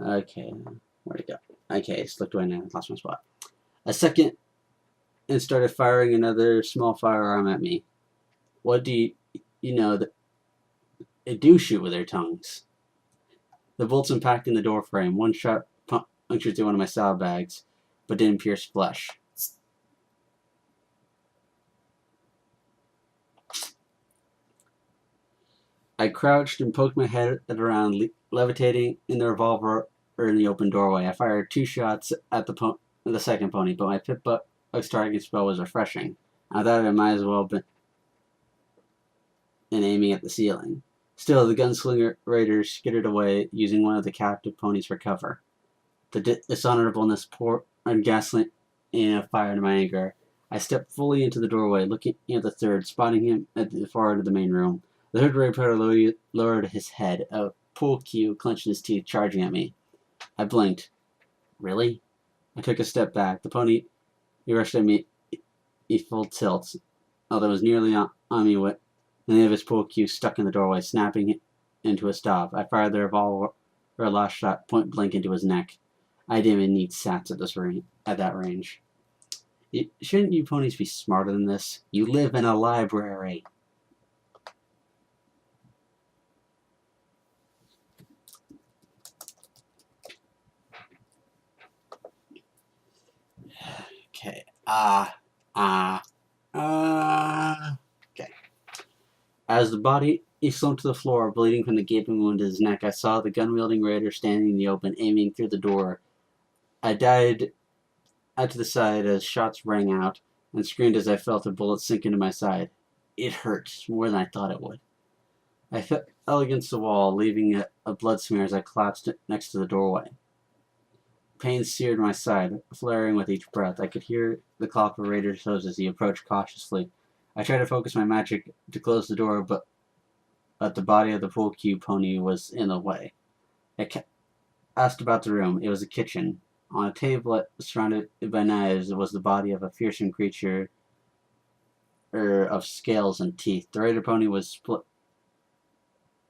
Okay, where'd it go? Okay, slipped away now. Lost my spot. A second and started firing another small firearm at me. What do you know that they do shoot with their tongues? The bolts impacting the door frame. One shot punctured through one of my saddlebags, but didn't pierce flesh. I crouched and poked my head around, levitating in the revolver or in the open doorway. I fired 2 shots at the second pony, but my pit-bug targeting spell was refreshing. I thought I might as well have been aiming at the ceiling. Still, the gunslinger raiders skittered away, using one of the captive ponies for cover. The dishonorableness poured gasoline and fire into my anger. I stepped fully into the doorway, looking at the third, spotting him at the far end of the main room. The third reporter lowered his head, a pool cue clenched his teeth, charging at me. I blinked. Really? I took a step back. The pony he rushed at me full tilt, although it was nearly on me with the end of his pool cue stuck in the doorway, snapping into a stop. I fired the revolver for a last shot, point blank into his neck. I didn't even need sats at that range. Shouldn't you ponies be smarter than this? You live in a library. Okay. Okay. As the body slumped to the floor, bleeding from the gaping wound in his neck, I saw the gun-wielding raider standing in the open, aiming through the door. I dived out to the side as shots rang out, and screamed as I felt a bullet sink into my side. It hurt more than I thought it would. I fell against the wall, leaving a blood smear as I collapsed next to the doorway. Pain seared my side, flaring with each breath. I could hear the clop of Raider's hose as he approached cautiously. I tried to focus my magic to close the door, but the body of the pool cue pony was in the way. I asked about the room. It was a kitchen. On a table surrounded by knives was the body of a fearsome creature of scales and teeth. The Raider pony was split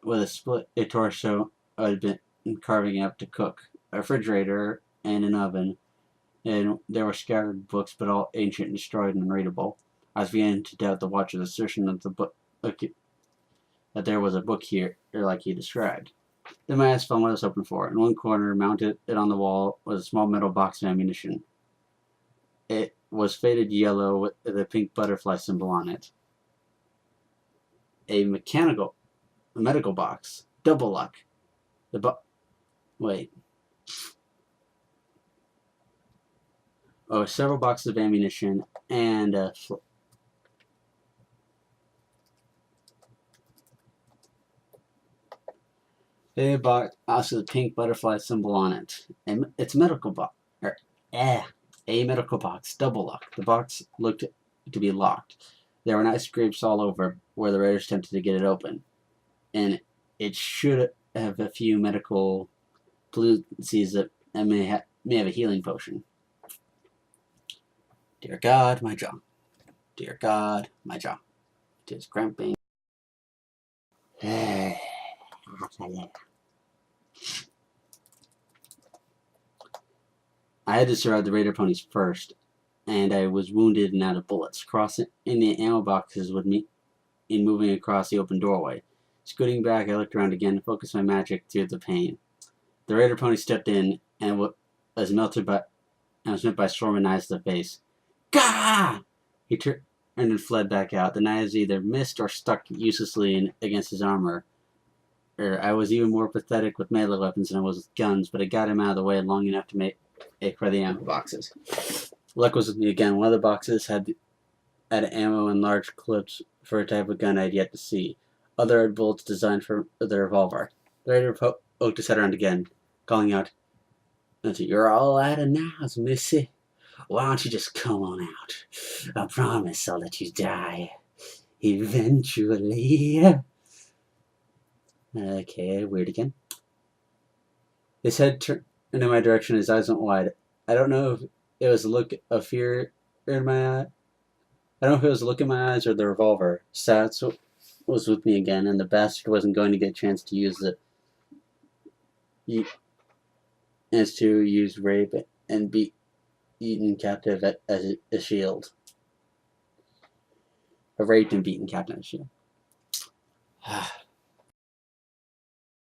with a split torso had been carving up to cook. A refrigerator and an oven, and there were scattered books, but all ancient and destroyed and unreadable. I was beginning to doubt the Watcher's assertion that that there was a book here, or like he described. Then my eyes found what I was hoping for. In one corner, mounted on the wall, was a small metal box of ammunition. It was faded yellow with a pink butterfly symbol on it. A medical box. Double luck. Wait. Oh, several boxes of ammunition and a box, also the pink butterfly symbol on it. It's a medical box. A medical box. Double lock. The box looked to be locked. There were knife scrapes all over where the raiders attempted to get it open, and it should have a few medical potencies that may have a healing potion. Dear God, my jaw. Dear God, my jaw. It is cramping. I had to surround the raider ponies first, and I was wounded and out of bullets. Crossing in the ammo boxes with me in moving across the open doorway. Scooting back, I looked around again and focused my magic through the pain. The raider pony stepped in and was met by a storm of knives to the face. Gah! He turned and fled back out. The knives either missed or stuck uselessly against his armor. I was even more pathetic with melee weapons than I was with guns, but I got him out of the way long enough to make for the ammo boxes. Luck was with me again. One of the boxes had ammo and large clips for a type of gun I'd yet to see. Other had bullets designed for the revolver. The raider poked his head around again, calling out, "You're all out of knives, missy. Why don't you just come on out? I promise I'll let you die. Eventually." Okay, weird again. His head turned in my direction, his eyes went wide. I don't know if it was a look of fear in my eye. I don't know if it was a look in my eyes or the revolver. Sats was with me again, and the bastard wasn't going to get a chance to use it. is to use rape and be eaten captive as a shield. A raped and beaten captive as a shield.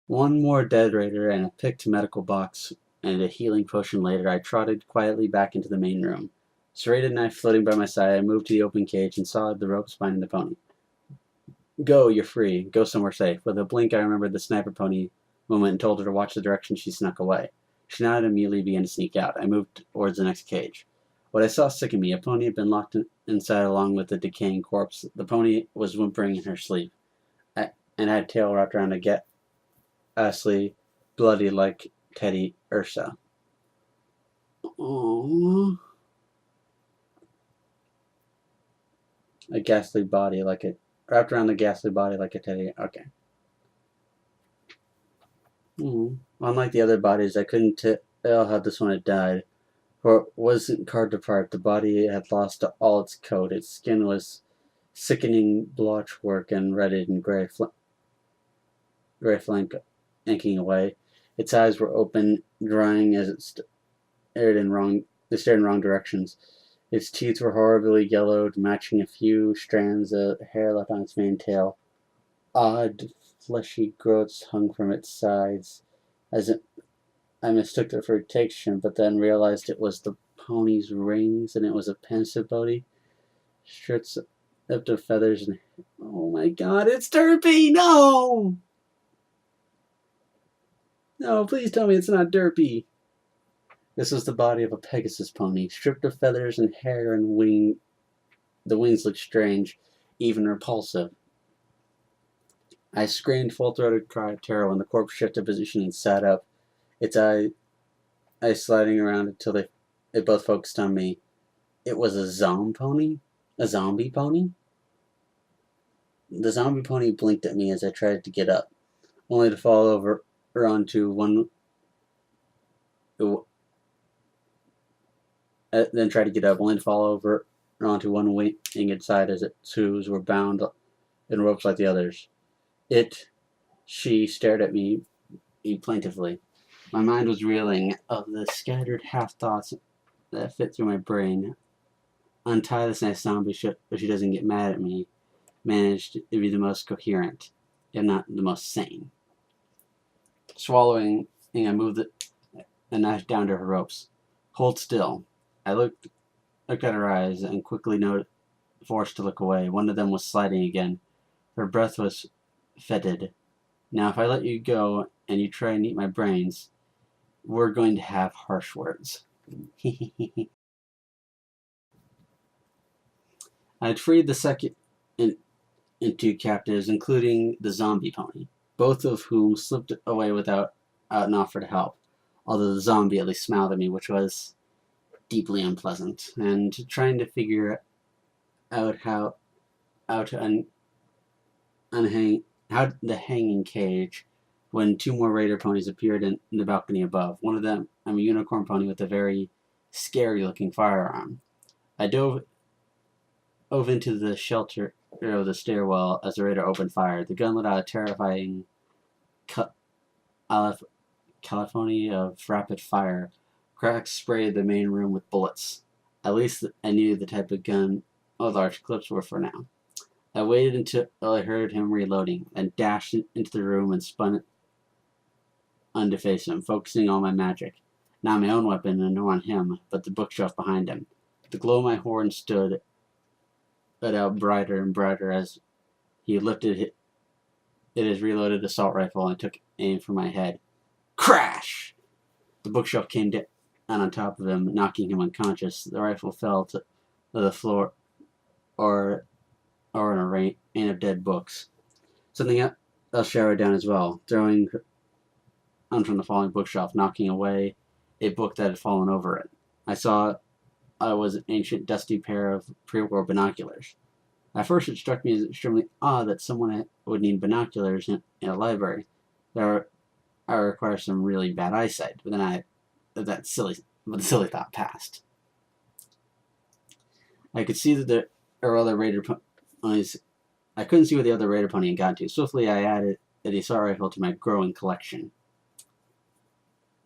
One more dead raider and a picked medical box and a healing potion later, I trotted quietly back into the main room. Serrated knife floating by my side, I moved to the open cage and saw the ropes binding the pony. Go, you're free. Go somewhere safe. With a blink, I remembered the sniper pony moment and told her to watch the direction she snuck away. She nodded and immediately began to sneak out. I moved towards the next cage. What I saw sickened me. A pony had been locked inside along with the decaying corpse. The pony was whimpering in her sleep, and had tail wrapped around a ghastly, bloody like Teddy Ursa. Aww. A ghastly body like a wrapped around the ghastly body like a teddy. Okay. Unlike the other bodies, I couldn't tell how this one had died, for it wasn't carved apart. The body had lost all its coat. Its skin was sickening blotchwork and redded and gray flank inking away. Its eyes were open, drying as it stared in wrong directions. Its teeth were horribly yellowed, matching a few strands of hair left on its mane tail. Odd, fleshy growths hung from its sides. I mistook it for protection, but then realized it was the pony's rings, and it was a pensive body, stripped of feathers and... Oh my god, it's Derpy! No! No, please tell me it's not Derpy. This was the body of a Pegasus pony, stripped of feathers and hair and wing. The wings looked strange, even repulsive. I screamed full-throated cry of terror when the corpse shifted position and sat up, its eyes sliding around until they both focused on me. It was a zombie pony? A zombie pony? The zombie pony blinked at me as I tried to get up, only to fall over onto one... then tried to get up, only to fall over onto one winged side as its hooves were bound in ropes like the others. She stared at me plaintively. My mind was reeling of the scattered half-thoughts that fit through my brain. Untie this nice zombie so she doesn't get mad at me. Managed to be the most coherent, if not the most sane. Swallowing, I moved the knife down to her ropes. Hold still. I looked at her eyes and quickly forced to look away. One of them was sliding again. Her breath was fetid. Now, if I let you go and you try and eat my brains, we're going to have harsh words. I had freed the second and two captives, including the zombie pony, both of whom slipped away without an offer to help, although the zombie at least smiled at me, which was deeply unpleasant, and trying to figure out how to the hanging cage when two more raider ponies appeared in the balcony above. One of them, a unicorn pony with a very scary-looking firearm. I dove into the shelter of the stairwell as the raider opened fire. The gun let out a terrifying cacophony of rapid fire. Cracks sprayed the main room with bullets. At least I knew the type of gun large clips were for now. I waited until I heard him reloading, and dashed into the room and spun to face him, focusing on my magic. Not my own weapon, and nor on him, but the bookshelf behind him. The glow of my horn stood out brighter and brighter as he lifted his reloaded assault rifle and took aim for my head. Crash! The bookshelf came down on top of him, knocking him unconscious. The rifle fell to the floor, or in a rain of dead books. Something else showered down as well, throwing on from the falling bookshelf, knocking away a book that had fallen over it. I saw it was an ancient, dusty pair of pre-war binoculars. At first, it struck me as extremely odd that someone would need binoculars in a library. I require some really bad eyesight, but then the silly thought passed. I could see that there were other raider ponies. I couldn't see where the other raider pony had gotten to. Swiftly, I added the assault rifle to my growing collection.